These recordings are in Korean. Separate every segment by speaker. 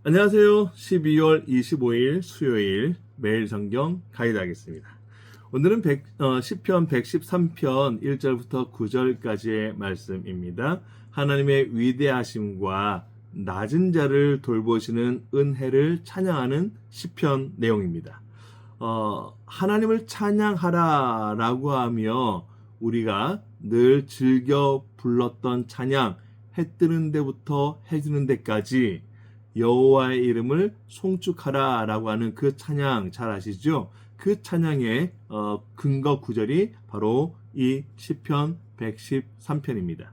Speaker 1: 안녕하세요. 12월 25일 수요일 매일 성경 가이드 하겠습니다. 오늘은 시편 113편 1절부터 9절까지의 말씀입니다. 하나님의 위대하심과 낮은 자를 돌보시는 은혜를 찬양하는 시편 내용입니다. 하나님을 찬양하라 라고 하며 우리가 늘 즐겨 불렀던 찬양, 해 뜨는 데부터 해 지는 데까지 여호와의 이름을 송축하라 라고 하는 그 찬양 잘 아시죠? 그 찬양의 근거 구절이 바로 이 시편 113편입니다.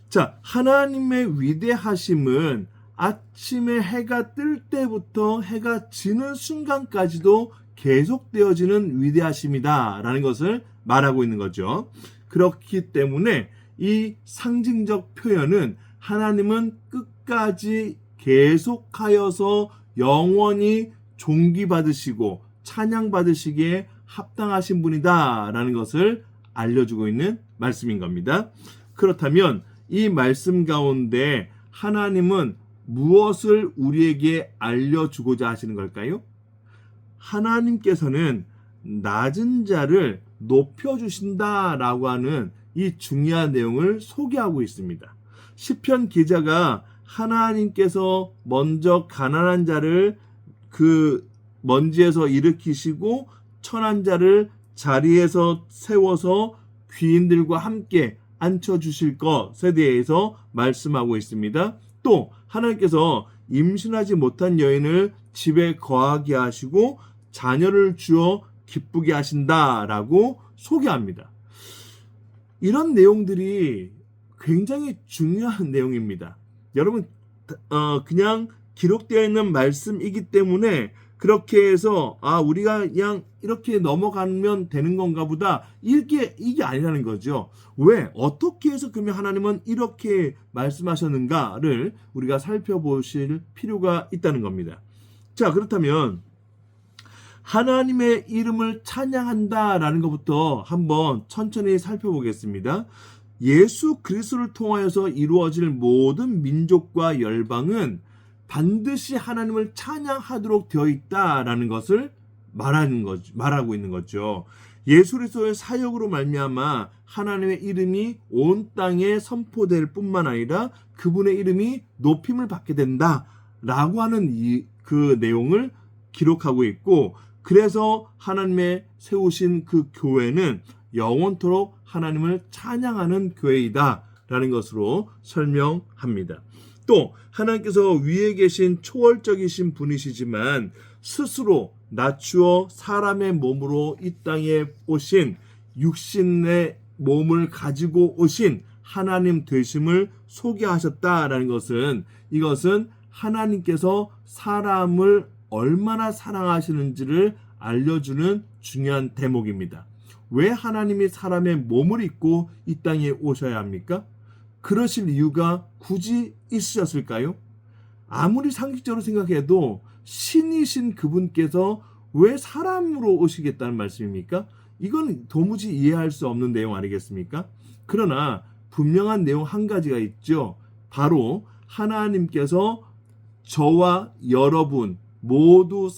Speaker 1: 자, 하나님의 위대하심은 아침에 해가 뜰 때부터 해가 지는 순간까지도 계속되어지는 위대하심이다 라는 것을 말하고 있는 거죠. 그렇기 때문에 이 상징적 표현은 하나님은 끝까지 계속하여서 영원히 존귀받으시고 찬양받으시기에 합당하신 분이다 라는 것을 알려주고 있는 말씀인 겁니다. 그렇다면 이 말씀 가운데 하나님은 무엇을 우리에게 알려주고자 하시는 걸까요? 하나님께서는 낮은 자를 높여주신다라고 하는 이 중요한 내용을 소개하고 있습니다. 시편 기자가 하나님께서 먼저 가난한 자를 그 먼지에서 일으키시고 천한 자를 자리에서 세워서 귀인들과 함께 앉혀주실 것에 대해서 말씀하고 있습니다. 또 하나님께서 임신하지 못한 여인을 집에 거하게 하시고 자녀를 주어 기쁘게 하신다라고 소개합니다. 이런 내용들이 굉장히 중요한 내용입니다. 여러분 그냥 기록되어 있는 말씀이기 때문에 그렇게 해서 우리가 그냥 이렇게 넘어가면 되는 건가 보다 이게 아니라는 거죠. 왜? 어떻게 해서 그러면 하나님은 이렇게 말씀하셨는가를 우리가 살펴보실 필요가 있다는 겁니다. 자, 그렇다면 하나님의 이름을 찬양한다라는 것부터 한번 천천히 살펴보겠습니다. 예수 그리스도를 통하여서 이루어질 모든 민족과 열방은 반드시 하나님을 찬양하도록 되어 있다라는 것을 말하고 있는 거죠. 예수 그리스도의 사역으로 말미암아 하나님의 이름이 온 땅에 선포될 뿐만 아니라 그분의 이름이 높임을 받게 된다라고 하는 그 내용을 기록하고 있고, 그래서 하나님의 세우신 그 교회는 영원토록 하나님을 찬양하는 교회이다 라는 것으로 설명합니다. 또 하나님께서 위에 계신 초월적이신 분이시지만 스스로 낮추어 사람의 몸으로 이 땅에 오신 육신의 몸을 가지고 오신 하나님 되심을 소개하셨다라는 것은, 이것은 하나님께서 사람을 얼마나 사랑하시는지를 알려주는 중요한 대목입니다. 왜 하나님이 사람의 몸을 입고 이 땅에 오셔야 합니까? 그러실 이유가 굳이 있으셨을까요? 아무리 상식적으로 생각해도 신이신 그분께서 왜 사람으로 오시겠다는 말씀입니까? 이건 도무지 이해할 수 없는 내용 아니겠습니까? 그러나 분명한 내용 한 가지가 있죠. 바로 하나님께서 저와 여러분 모두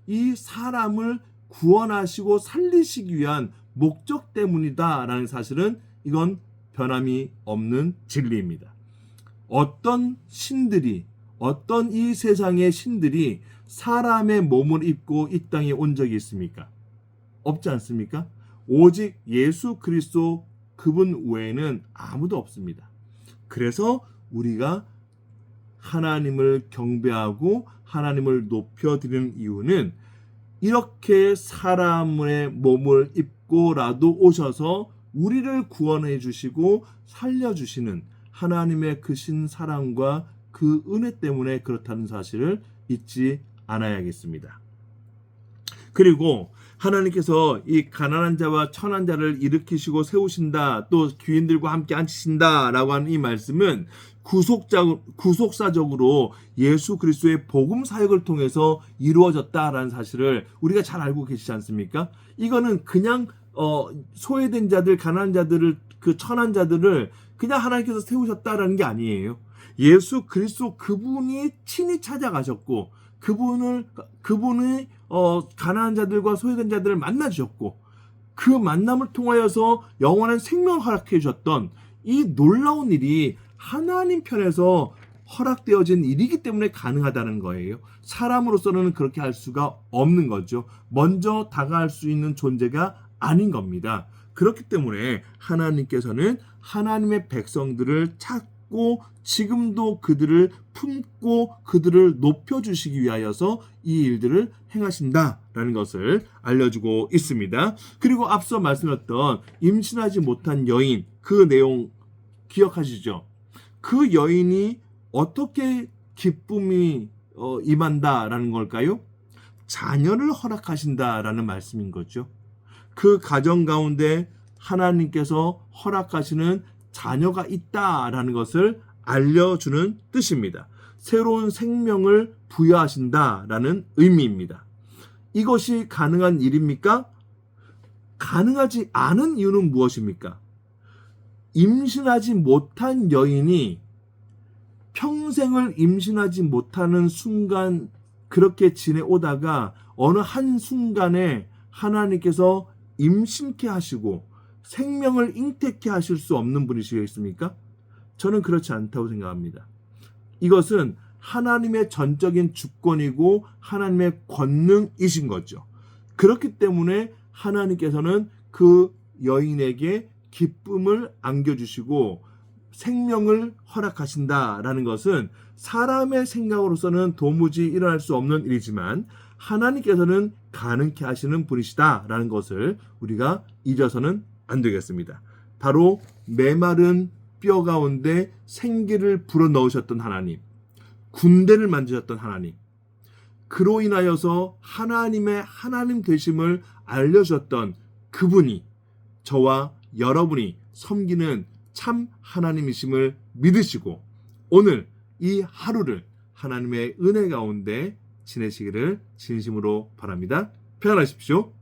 Speaker 1: 이 사람을 구원하시고 살리시기 위한 목적 때문이다라는 사실은 이건 변함이 없는 진리입니다. 어떤 이 세상의 신들이 사람의 몸을 입고 이 땅에 온 적이 있습니까? 없지 않습니까? 오직 예수 그리스도 그분 외에는 아무도 없습니다. 그래서 우리가 하나님을 경배하고 하나님을 높여드리는 이유는 이렇게 사람의 몸을 입고라도 오셔서 우리를 구원해 주시고 살려주시는 하나님의 그 신사랑과 그 은혜 때문에 그렇다는 사실을 잊지 않아야겠습니다. 그리고 하나님께서 이 가난한 자와 천한 자를 일으키시고 세우신다, 또 귀인들과 함께 앉히신다라고 하는 이 말씀은 구속사적으로 예수 그리스도의 복음 사역을 통해서 이루어졌다라는 사실을 우리가 잘 알고 계시지 않습니까? 이거는 그냥 소외된 자들, 가난한 자들을, 그 천한 자들을 그냥 하나님께서 세우셨다라는 게 아니에요. 예수 그리스도 그분이 친히 찾아가셨고 그분이 가난한 자들과 소외된 자들을 만나 주셨고 그 만남을 통하여서 영원한 생명을 허락해 주셨던 이 놀라운 일이 하나님 편에서 허락되어진 일이기 때문에 가능하다는 거예요. 사람으로서는 그렇게 할 수가 없는 거죠. 먼저 다가갈 수 있는 존재가 아닌 겁니다. 그렇기 때문에 하나님께서는 하나님의 백성들을 찾고 지금도 그들을 품고 그들을 높여주시기 위하여서 이 일들을 행하신다라는 것을 알려주고 있습니다. 그리고 앞서 말씀드렸던 임신하지 못한 여인, 그 내용 기억하시죠? 그 여인이 어떻게 기쁨이 임한다라는 걸까요? 자녀를 허락하신다라는 말씀인 거죠. 그 가정 가운데 하나님께서 허락하시는 자녀가 있다라는 것을 알려주는 뜻입니다. 새로운 생명을 부여하신다라는 의미입니다. 이것이 가능한 일입니까? 가능하지 않은 이유는 무엇입니까? 임신하지 못한 여인이 평생을 임신하지 못하는 순간 그렇게 지내오다가 어느 한순간에 하나님께서 임신케 하시고 생명을 잉태케 하실 수 없는 분이시겠습니까? 저는 그렇지 않다고 생각합니다. 이것은 하나님의 전적인 주권이고 하나님의 권능이신 거죠. 그렇기 때문에 하나님께서는 그 여인에게 기쁨을 안겨주시고 생명을 허락하신다라는 것은 사람의 생각으로서는 도무지 일어날 수 없는 일이지만 하나님께서는 가능케 하시는 분이시다라는 것을 우리가 잊어서는 안 되겠습니다. 바로 메마른 뼈 가운데 생기를 불어넣으셨던 하나님, 군대를 만드셨던 하나님, 그로 인하여서 하나님의 하나님 되심을 알려주셨던 그분이 저와 여러분이 섬기는 참 하나님이심을 믿으시고 오늘 이 하루를 하나님의 은혜 가운데 지내시기를 진심으로 바랍니다. 평안하십시오.